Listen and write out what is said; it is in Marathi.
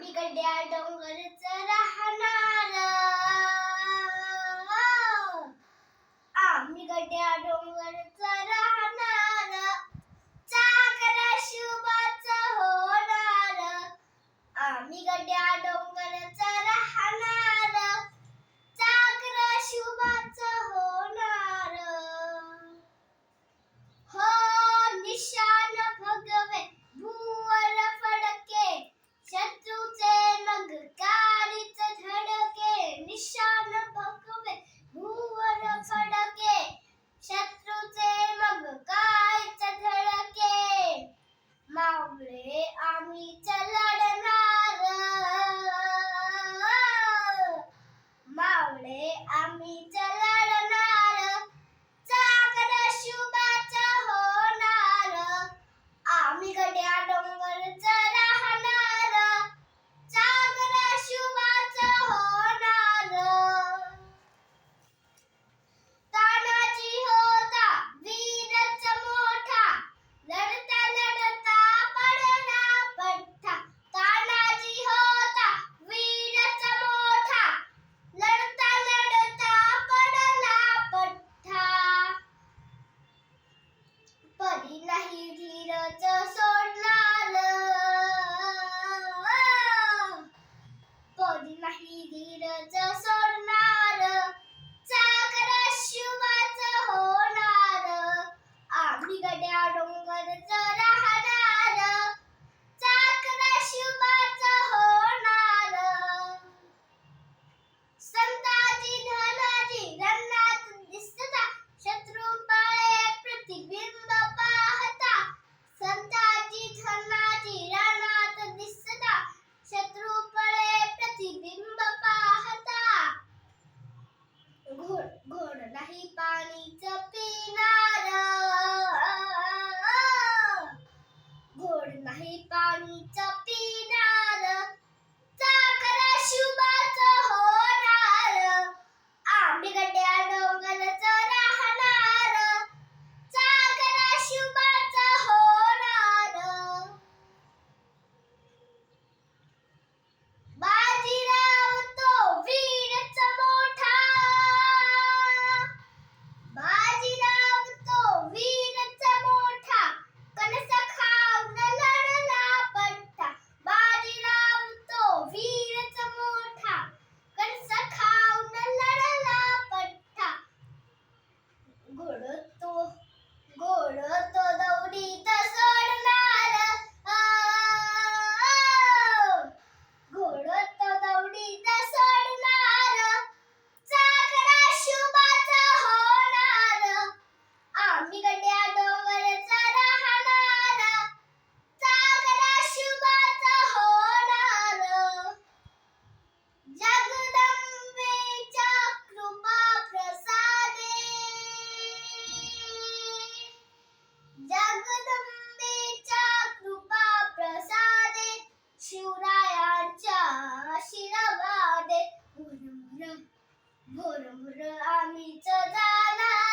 आम्ही गड्या डोंगरच राहणार, आम्ही गड्या डोंगरच राहणार, चाकर शुभाच होणार, आम्ही गड्या डोंगरच राहणार, चाकर शुभाच होणार. हो निशान भगवे भूवर फडके, शत्रूचे मग काळीच धडके. निशान भगवे भूवर फडके, शत्रूचे मग काळीच धडके. मावळे आम्हीच लढणार, मावळे आम्हीच लढणार, चाकर शुभाच होणार, आम्ही गड्या डोंगरच राहणार, चाकर शुभाच होणार. तानाजी होता वीरच मोठा, लढता लढता पडला पठ्ठा. तानाजी होता वीरच मोठा, लढता लढता पडला पठ्ठा. परी नाही धीरच सोडणार, परी नाही धीरच सोडणार, चाकर शुभाच होणार, आम्ही गड्या डोंगरच राहणार, चाकर शुभाच होणार. संताजी धनाजी रणात दिसता, शत्रू पळे प्रतिबिंब पाहता. संताजी धनाजी रणात दिसता, शत्रू पळे प्रतिबिंब पाहता. घोड नाही पाणीच पिणार, घोड नाही पाणीच पिणार, चाकर शुभाच होणार, आम्ही गड्या डोंगरच राहणार, चाकर शुभाच होणार. बाजीराव तो वीरच मोठा, बाजीराव तो वीरच मोठा, कणस खाऊन लढला पठ्ठा. बाजीराव तो वीरच मोठा, कणस खाऊन लढला पठ्ठा. घोड तो दौडीत सोडणार, घोड तो दौडीत सोडणार, चाकर शुभाच होणार, आम्ही गड्या डोंगरच राहणार, चाकर शुभाच होणार. जगदंबेच्या कृपा प्रसादे, जगदंबेच्या कृपा प्रसादे, शिवरायांच्या आशीर्वादे. भोर भोर आम्हीच जाणार,